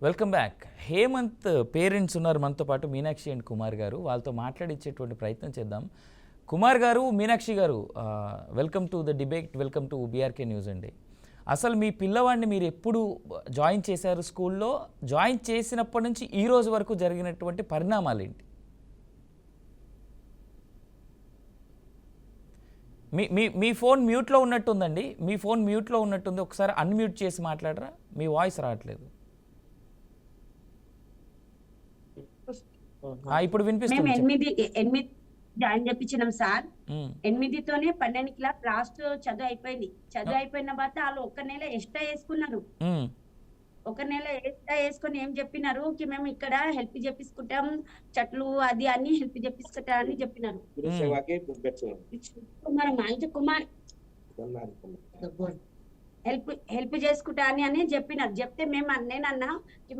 Welcome back. Hemant parents ఉన్నారు మనతో పాటు, మీనాక్షి అండ్ కుమార్ గారు. వాళ్ళతో మాట్లాడించేటువంటి ప్రయత్నం చేద్దాం. కుమార్ గారు, మీనాక్షి గారు, welcome to the debate, welcome to BRK news అండి. అసలు మీ పిల్లవాడిని మీరు ఎప్పుడు జాయిన్ చేశారు స్కూల్లో? జాయిన్ చేసినప్పటి నుంచి ఈ రోజు వరకు జరిగినటువంటి పరిణామాలు ఏంటి? మీ ఫోన్ మ్యూట్లో ఉన్నట్టుందండి. మీ ఫోన్ మ్యూట్లో ఉన్నట్టుంది. ఒకసారి అన్మ్యూట్ చేసి మాట్లాడరా, మీ వాయిస్ రావట్లేదు. ఇప్పుడు వినిపిస్తుంది. 8 జాయిన్ చేయించినాం సార్. 8తోనే 12 క్లాస్ లాస్ట్ చదువు అయిపోయింది. చదువు అయిపోయిన తర్వాత వాళ్ళు 1 నెల ఎక్స్ట్రా వేసుకున్నారు. 1 నెల ఎక్స్ట్రా వేసుకొని ఏం చెప్పినారు కి మేము ఇక్కడ హెల్ప్ చేపించుకుంటాం, చెట్లు అది అన్ని హెల్ప్ చేపించుకుంటా అని చెప్పినారు. కుమార్ హెల్ప్ చేసుకుంటా అని చెప్పినారు. చెప్తే నేనన్నా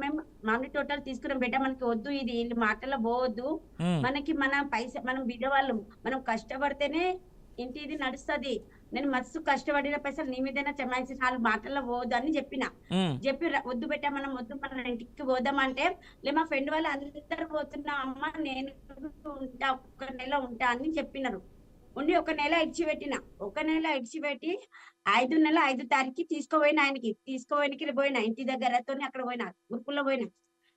మేము మామిడి తోటలు తీసుకున్నాం బేట, మనకి వద్దు, ఇది వీళ్ళు మాటల్లో పోవద్దు, మనకి మన పైసా మనం బిడ్డవాళ్ళం, మనం కష్టపడితేనే ఇంటి ఇది నడుస్తుంది, నేను మస్తు కష్టపడిన పైసలు నీ మీదైనా చెమాయించి 4 మాటల్లో పోవద్దు అని చెప్పి వద్దు బేట, మనం వద్దు, మన ఇంటికి పోదామంటే లే మా ఫ్రెండ్ వాళ్ళు అందరు పోతున్నా అమ్మ, నేను ఉంటా, 1 నెల ఉంటా అని చెప్పినారు. ఉండి 1 నెల ఇడిచిపెట్టిన. 1 నెల ఇడిచిపెట్టి 5 నెల 5 తారీఖు తీసుకోపోయినా, ఆయనకి పోయినా, ఇంటి దగ్గరతో అక్కడ పోయినా, గురుకుల్లో పోయినా,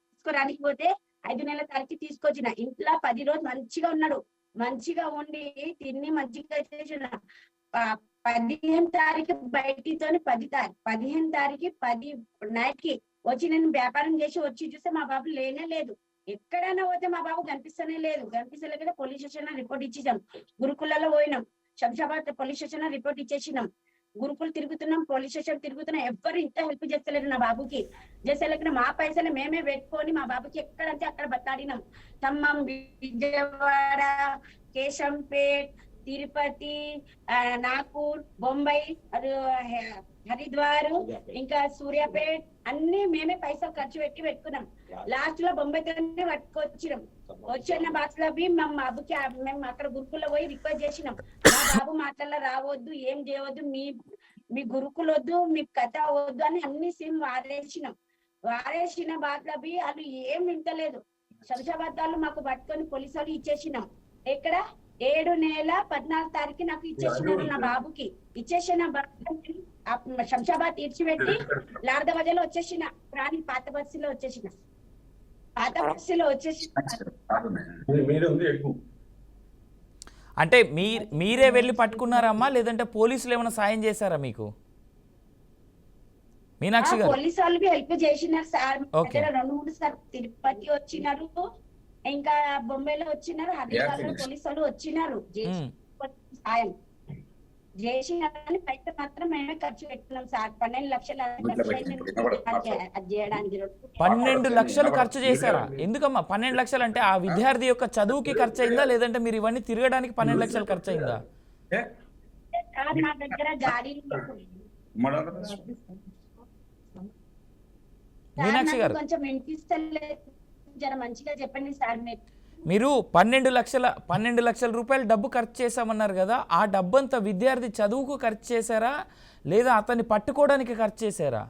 తీసుకోరానికి పోతే 5 నెలల తారీఖు తీసుకొచ్చిన. ఇంట్లో 10 రోజులు మంచిగా ఉన్నాడు, మంచిగా ఉండి తిని మంచిగా చేసిన. 15 తారీఖు బయటితోని 15 తారీఖు 10 నైట్ కి వచ్చి నేను వ్యాపారం చేసి వచ్చి చూస్తే మా బాబు లేనే లేదు. ఎక్కడైనా పోతే మా బాబు కనిపిస్తలే కదా. పోలీస్ స్టేషన్ రిపోర్ట్ ఇచ్చేసాం. గురుకులలో పోయినాం, శంషాబాద్ పోలీస్ స్టేషన్ రిపోర్ట్ ఇచ్చేసినాం. గురుకులు తిరుగుతున్నాం, పోలీస్ స్టేషన్ తిరుగుతున్నాం, ఎవ్వరు ఇంత హెల్ప్ చేస్తలేరు నా బాబుకి. చేసేలేక మా పైసలు మేమే పెట్టుకొని మా బాబుకి ఎక్కడంటే అక్కడ బతాడినాం. ఖమ్మం, విజయవాడ, కేశంపేట్, తిరుపతి, నాగపూర్, బొంబాయి, హరిద్వార్, ఇంకా సూర్యాపేట్ అన్ని మేమే పైసలు ఖర్చు పెట్టుకున్నాం. లాస్ట్ లో బొంబాయితోనే పట్టుకొచ్చినాం. వచ్చిన బాక్స్ లో మా బాబుకి మేము అక్కడ గురుకుల్లో పోయి రిక్వెస్ట్ చేసినాం, మా బాబు మాటల్లో రావద్దు, ఏం చేయవద్దు, మీ గురుకులు వద్దు, మీ కథ వద్దు అని అన్ని సిమ్ వారేసిన బాక్స్ లో వాళ్ళు ఏం వింటలేదు. శంషాబాద్ వాళ్ళు మాకు పట్టుకొని పోలీసు వాళ్ళు ఇచ్చేసినాం. ఎక్కడ 7 నెల 14 తారీఖు నాకు ఇచ్చేసినారు నా బాబుకి. ఇచ్చేసిన శంషాబాద్ ఇడిచిపెట్టి లార్ద బజార్లో వచ్చేసిన, రాని పాత బస్సులో వచ్చేసిన. అంటే మీరే వెళ్ళి పట్టుకున్నారమ్మా, లేదంటే పోలీసులు ఏమైనా సాయం చేశారా మీకు? మీనాక్షి గారు, పోలీసు వాళ్ళు హెల్ప్ చేసినారు సార్. 2-3 సార్లు తిరుపతి వచ్చినారు, ఇంకా బొంబాయిలో వచ్చినారు, హైదరాబాద్ లో పోలీసు వాళ్ళు వచ్చినారు, సాయం చేసినారని పైసలు మాత్రం మేమే ఖర్చు పెట్టుకున్నాం సార్. 12 లక్షలు చేయడానికి. 12 లక్షలు ఖర్చు చేశారా? ఎందుకమ్మా 12 లక్షలు? అంటే ఆ విద్యార్థి యొక్క చదువుకి ఖర్చు అయిందా, లేదంటే మీరు ఇవన్నీ తిరగడానికి 12 లక్షలు ఖర్చు అయిందా? నా దగ్గర గాడి మీనాక్షి గారు కొంచెం వినిపిస్తలేదు, జర మంచిగా చెప్పండి సార్. మీరు 12 లక్షల రూపాయలు డబ్బు ఖర్చు చేశామన్నారు కదా, ఆ డబ్బంతా విద్యార్థి చదువుకు ఖర్చు చేశారా, లేదా అతన్ని పట్టుకోవడానికి ఖర్చు చేశారా?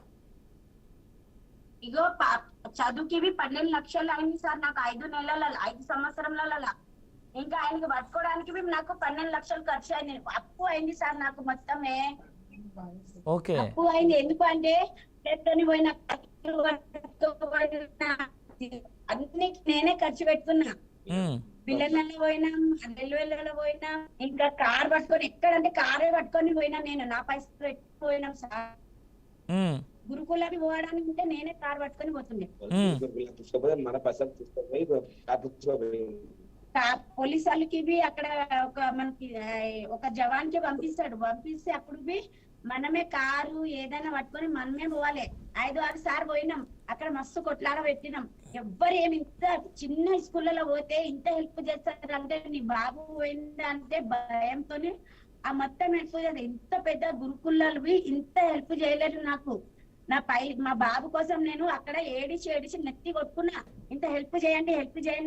ఇగో చదువుకి 12 లక్షలు అయింది సార్ నాకు 5 సంవత్సరంలో. ఇంకా ఆయనకి పట్టుకోవడానికి నాకు 12 లక్షలు ఖర్చు అయింది. అప్పు అయింది సార్ నాకు మొత్తమే. అప్పు అయింది ఎందుకంటే పోయిన అన్ని నేనే ఖర్చు పెట్టుకున్నా. పిల్లలలో పోయినాం, రైల్వేలలో పోయినాం, ఇంకా కార్ పట్టుకొని, ఎక్కడంటే కారే పట్టుకొని పోయినా నేను, నా పైసలు పెట్టుకుపోయినాం సార్. గురుకులకి పోవడానికి ఉంటే నేనే కార్ పట్టుకొని పోతుండే. పోలీసు వాళ్ళకి అక్కడ మనకి ఒక జవాన్కి పంపిస్తే అప్పుడు మనమే కారు ఏదైనా పట్టుకొని మనమే పోవాలి. 5-6 సార్లు పోయినాం, అక్కడ మస్తు కొట్లాడ పెట్టినాం. ఎవ్వరు ఇంత చిన్న స్కూళ్ళలో పోతే ఇంత హెల్ప్ చేస్తారు అంటే, నీ బాబు పోయిందంటే భయంతోనే ఆ మొత్తం హెల్ప్ చేయాలి. ఇంత పెద్ద గురుకులలో ఇంత హెల్ప్ చేయలేరు నాకు. మా బాబు కోసం నేను అక్కడ ఏడిచి నెత్తి కొట్టుకున్నా, ఇంత హెల్ప్ చేయండి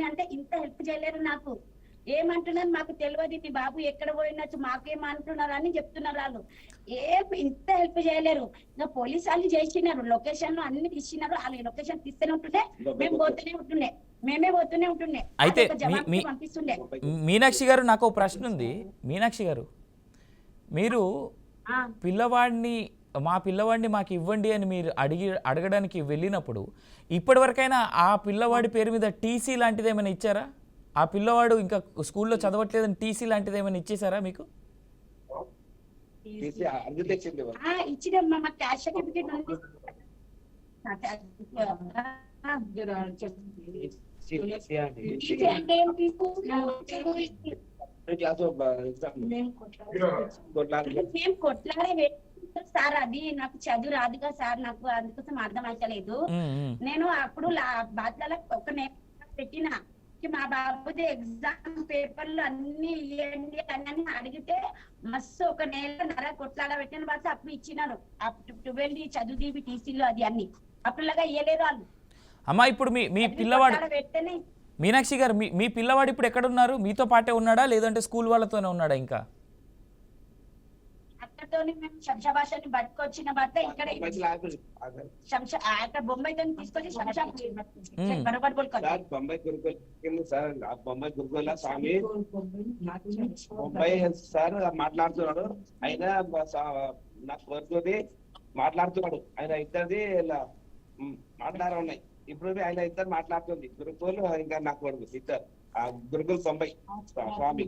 అంటే ఇంత హెల్ప్ చేయలేరు నాకు. ఏమంటున్నారు మాకు తెలియదు, మీ బాబు ఎక్కడ పోయినచ్చు మాకేమంటున్నారు అని చెప్తున్నారు వాళ్ళు. ఏం ఇంత హెల్ప్ చేయలేరు. ఇంకా పోలీసు వాళ్ళు చేసినారు, లొకేషన్ లో అన్ని తీసినారు. వాళ్ళు లొకేషన్ తీస్తూనే ఉంటుండే, మేము పోతూనే ఉంటుండే, మేమే పోతూనే ఉంటుండే. అయితే అదొక జవాబు పంపిస్తుండే. మీనాక్షి గారు, నాకు ఒక ప్రశ్న ఉంది. మీనాక్షి గారు, మీరు ఆ, మా పిల్లవాడిని మాకు ఇవ్వండి అని మీరు అడగడానికి వెళ్ళినప్పుడు ఇప్పటివరకైనా ఆ పిల్లవాడి పేరు మీద టీసీ లాంటిది ఏమైనా ఇచ్చారా? ఆ పిల్లవాడు ఇంకా స్కూల్లో చదవట్లేదని టీసీ లాంటిది ఏమైనా ఇచ్చేసారా మీకు? ఇచ్చినమ్మా, మా క్యాష్ సర్టిఫికేట్ ఉంది. టీసీ అంటే ఏం తీసుకున్నావు? మేము కొట్లాడే సార్, అది నాకు చదువు రాదుగా సార్, నాకు అందుకోసం అర్థం అవుతలేదు. నేను అప్పుడు బాధ్యతల ఒక పెట్టిన మా బాబుది ఎగ్జామ్ పేపర్లు అన్ని ఇవ్వండి అని అడిగితే మస్తు ఒక నెలన్నర కొట్లాడ పెట్టిన బస్ అప్పుడు ఇచ్చినారు. అప్పుడు 12 చదువు టీసీలు అది అన్ని అప్పుడులాగా ఇవ్వలేదు వాళ్ళు. అమ్మా, ఇప్పుడు మీ పిల్లవాడు మీనాక్షి గారు, మీ పిల్లవాడు ఇప్పుడు ఎక్కడున్నారు? మీతో పాటే ఉన్నాడా లేదంటే స్కూల్ వాళ్ళతోనే ఉన్నాడా? ఇంకా అక్కడతోని మేము శంషాబాషాన్ని పట్టుకొచ్చిన భర్త ఇక్కడ బొంబాయితో తీసుకొచ్చి బరోబర్ బొంబాయి గురుకుల సార్, బొంబాయి గురుకుల స్వామి బొంబాయి సార్ మాట్లాడుతున్నాడు. ఆయన నాకు కోరుకొని మాట్లాడుతున్నాడు. ఆయన ఇద్దరిది మాట్లాడారు ఉన్నాయి. ఇప్పుడు ఆయన ఇద్దరు మాట్లాడుతుంది. గురుకుల్ ఇంకా నాకు కొడుకు ఇద్దరు గురుకుల్ బొంబాయి స్వామి.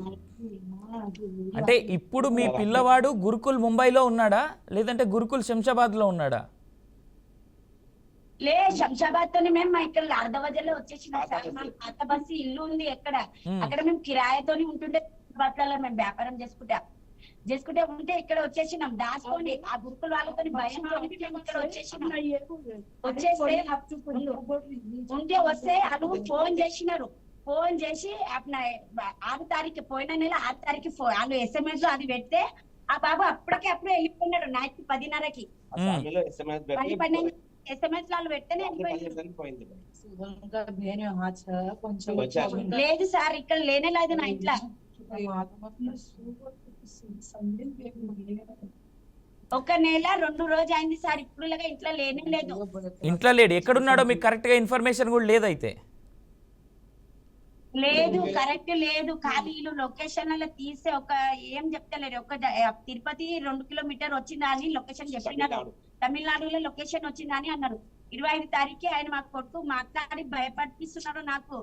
అంటే ఇప్పుడు మీ పిల్లవాడు గురుకుల్ ముంబైలో ఉన్నాడా లేదంటే గురుకుల్ శంషాబాద్ లో ఉన్నాడా? లే, శంషాబాద్ తోనే మేము ఇక్కడ అర్ధవజలో వచ్చేసినాం సార్. మా పాత బస్సు ఇల్లు ఉంది ఎక్కడ, అక్కడ మేము కిరాయతోని ఉంటుండే. బట్టలలో మేము వ్యాపారం చేసుకుంటే ఉంటే ఇక్కడ వచ్చేసినాం దాచుకోండి. ఆ గురుకుల వాళ్ళతో భయంతో ఇక్కడ వచ్చేసినాం. వచ్చేస్తే ఉంటే వస్తే వాళ్ళు ఫోన్ చేసినారు. ఫోన్ చేసి 6 తారీఖు పోయిన నెల 6 తారీఖు వాళ్ళు SMS లో అది పెడితే ఆ బాబు అప్పుడే వెళ్ళిపోయినాడు. నైట్ 10:30కి SMS వాళ్ళు పెట్టనే లేదు సార్, ఇక్కడ లేనే లేదు నా ఇంట్లో. ఒక నెల 2 రోజు అయింది సార్, ఇప్పుడు ఇంట్లో లేనే లేదు. ఇంట్లో లేడు. ఎక్కడున్నాడో మీకు కరెక్ట్ గా ఇన్ఫర్మేషన్ కూడా లేదైతే? లేదు, కరెక్ట్ లేదు. ఖాళీ వీళ్ళు లొకేషన్ అలా తీసే ఏం చెప్తలేరు. తిరుపతి 2 కిలోమీటర్ వచ్చిందా అని లొకేషన్ చెప్పినారు. తమిళనాడులో లొకేషన్ వచ్చిందా అని అన్నారు. 25 తారీఖు ఆయన మా కొడుకు మాట్లాడి భయపడిస్తున్నారు నాకు.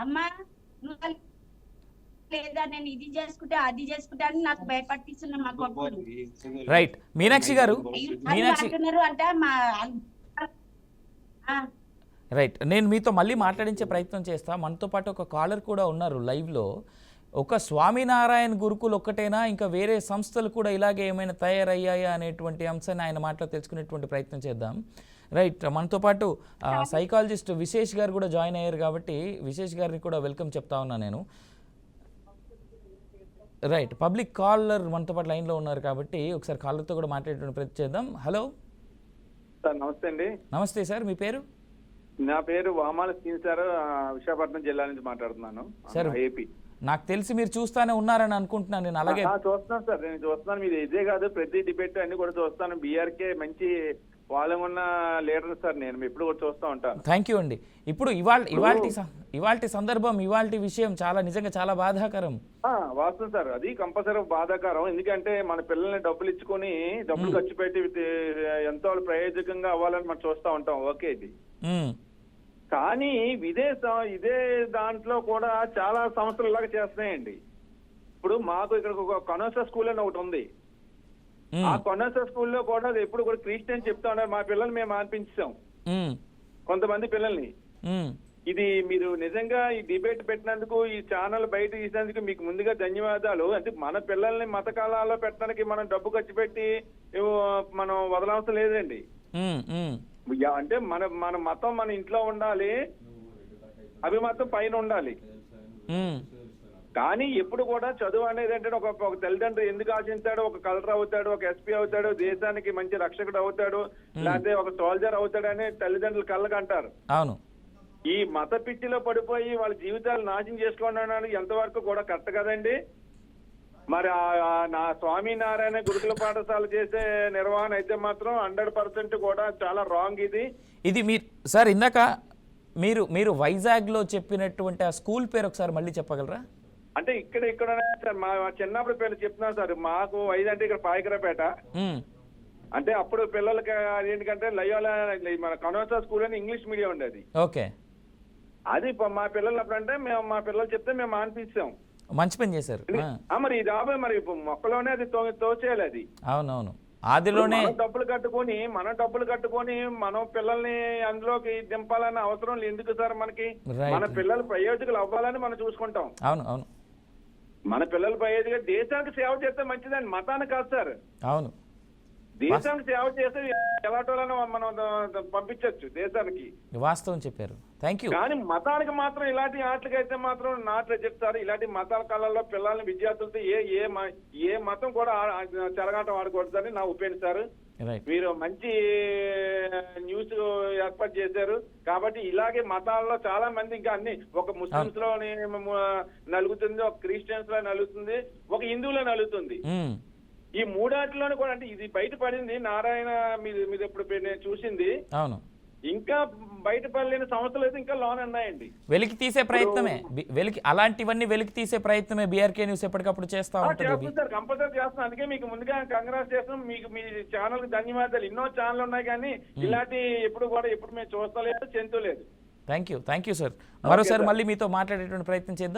అమ్మా నువ్వు లేదా, నేను ఇది చేసుకుంటే అది చేసుకుంటా అని నాకు భయపడిస్తున్నారు మా కొడుకు. రైట్ మీనాక్షి గారు, అంటున్నారు అంటే రైట్, నేను మీతో మళ్ళీ మాట్లాడించే ప్రయత్నం చేస్తా. మనతో పాటు ఒక కాలర్ కూడా ఉన్నారు లైవ్లో. ఒక స్వామినారాయణ గురుకుల్ ఒక్కటేనా, ఇంకా వేరే సంస్థలు కూడా ఇలాగే ఏమైనా తయారయ్యాయా అనేటువంటి అంశాన్ని ఆయన మాటలో తెలుసుకునేటువంటి ప్రయత్నం చేద్దాం. రైట్, మనతో పాటు సైకాలజిస్ట్ విశేష్ గారు కూడా జాయిన్ అయ్యారు కాబట్టి విశేష్ గారిని కూడా వెల్కమ్ చెప్తా ఉన్నా నేను. రైట్, పబ్లిక్ కాలర్ మనతో పాటు లైన్లో ఉన్నారు కాబట్టి ఒకసారి కాలర్తో కూడా మాట్లాడేటువంటి ప్రయత్నం చేద్దాం. హలో సార్, నమస్తే అండి. నమస్తే సార్, మీ పేరు? నా పేరు వామాల శ్రీన్ సార్, విశాఖపట్నం జిల్లా నుంచి మాట్లాడుతున్నాను. Sir, AP. నాకు తెలిసి మీరు చూస్తానే ఉన్నారని అనుకుంటున్నాను నేను. అలాగే చూస్తున్నాను సార్, నేను చూస్తున్నాను. మీరు ఇదే కాదు, ప్రతి డిబేట్ అన్ని కూడా చూస్తాను. బీఆర్కే మంచి వాళ్ళం ఉన్న లీడర్ సార్, నేను ఎప్పుడు కూడా చూస్తూ ఉంటాను. థ్యాంక్ యూ అండి. ఇప్పుడు ఇవాల్టి సందర్భం, ఇవాల్టి విషయం నిజంగా చాలా బాధాకరం. వాస్తవం సార్, అది కంపల్సరీ బాధాకరం. ఎందుకంటే మన పిల్లల్ని డబ్బులు ఇచ్చుకొని డబ్బులు ఖర్చు పెట్టి ఎంతో ప్రయోజకంగా అవ్వాలని మనం చూస్తూ ఉంటాం. ఓకే, ఇది కానీ ఇదే దాంట్లో కూడా చాలా సంస్థలు ఇలాగా చేస్తున్నాయండి. ఇప్పుడు మాకు ఇక్కడ ఒక కనోసా స్కూల్ అని ఒకటి ఉంది. ఆ కనోసా స్కూల్లో కూడా ఎప్పుడు కూడా క్రిస్టియన్ చెప్తా ఉన్నారు. మా పిల్లల్ని మేము అనిపించాం, కొంతమంది పిల్లల్ని. ఇది మీరు నిజంగా ఈ డిబేట్ పెట్టినందుకు, ఈ ఛానల్ బయట తీసినందుకు మీకు ముందుగా ధన్యవాదాలు. అంటే మన పిల్లల్ని మత కాలాల్లో పెట్టడానికి మనం డబ్బు ఖర్చు పెట్టి మనం వదలవసరం లేదండి. అంటే మన మతం మన ఇంట్లో ఉండాలి, అభిమతం పైన ఉండాలి. కానీ ఎప్పుడు కూడా చదువు అనేది అంటే ఒక తల్లిదండ్రులు ఎందుకు ఆశించాడు, ఒక కలెక్టర్ అవుతాడు, ఒక ఎస్పీ అవుతాడు, దేశానికి మంచి రక్షకుడు అవుతాడు, లేకపోతే ఒక సోల్జర్ అవుతాడు అని తల్లిదండ్రులు కళ్ళకు అంటారు. అవును. ఈ మత పిచ్చిలో పడిపోయి వాళ్ళ జీవితాలు నాశనం చేసుకోవడానికి ఎంతవరకు కూడా కరెక్ట్ కదండి. మరి నా స్వామినారాయణ గురుకుల పాఠశాల చేసే నిర్వహణ అయితే మాత్రం 100% కూడా చాలా రాంగ్ ఇది. ఇది మీరు సార్ ఇందాక మీరు వైజాగ్లో చెప్పినటువంటి ఆ స్కూల్ పేరు ఒకసారి మళ్ళీ చెప్పగలరా? అంటే ఇక్కడ సార్ మా చిన్నప్పుడు పేరు చెప్తున్నాను సార్. మాకు వైజాగ్ అంటే ఇక్కడ పాయకరపేట. అంటే అప్పుడు పిల్లలకి ఏంటంటే లయోలా మన కనోసా స్కూల్ అని ఇంగ్లీష్ మీడియం ఉండేది. ఓకే, అది మా పిల్లలు అప్పుడంటే మేము మా పిల్లలు చెప్తే మేము మానిపించాం. మంచి పని చేశారు. మరి ఈ డాబా మరి మొక్కలోనే అది తోచేయాలి. అది అవునవును, ఆదిలోనే మనం డబ్బులు కట్టుకొని మనం పిల్లల్ని అందులోకి దింపాలన్న అవసరం ఎందుకు సార్ మనకి? మన పిల్లలు ప్రయోజకులు అవ్వాలని మనం చూసుకుంటాం. అవును అవును, మన పిల్లల ప్రయోజకులు దేశానికి సేవ చేస్తే మంచిదండి, మతానికి కాదు సార్. అవును, దేశానికి సేవ చేస్తే ఎలాంటి మనం పంపించవచ్చు దేశానికి. వాస్తవం చెప్పారు. Thank you. కానీ మతానికి మాత్రం ఇలాంటి ఆటలకి అయితే మాత్రం నాట్ చెప్తారు. ఇలాంటి మతాల కాలంలో పిల్లల్ని విద్యార్థులతో ఏ మతం కూడా చెలగాటం ఆడకూడదని నా ఒపీనియన్ సార్. మీరు మంచి న్యూస్ ఏర్పాటు చేశారు కాబట్టి ఇలాగే మతాల్లో చాలా మంది ఇంకా అన్ని ఒక ముస్లిమ్స్ లో నలుగుతుంది, ఒక క్రిస్టియన్స్ లో నలుగుతుంది, ఒక హిందువులో నలుగుతుంది. ఈ మూడాటిలోనే కూడా అంటే ఇది బయటపడింది. నారాయణ మీద ఇప్పుడు నేను చూసింది. అవును, ఇంకా బయటపడలేని సంస్థలు అయితే ఇంకా లోన్ ఉన్నాయండి. వెలికి తీసే ప్రయత్నమే, అలాంటివన్నీ వెలికి తీసే ప్రయత్నమే బీఆర్కే న్యూస్ ఎప్పటికప్పుడు చేస్తా ఉంటుంది సార్. కంపల్సరీ చేస్తున్నాం. అందుకే మీకు ముందుగా కంగ్రాట్స్ చేస్తున్నాం. మీకు మీ ఛానల్ కి ధన్యవాదాలు. ఎన్నో ఛానల్ ఉన్నాయి కానీ ఇలాంటి ఎప్పుడు మేము చూస్తలేదు, చెందులేదు. Thank you sir. మరోసారి మళ్ళీ మీతో మాట్లాడేటువంటి ప్రయత్నం చేద్దాం.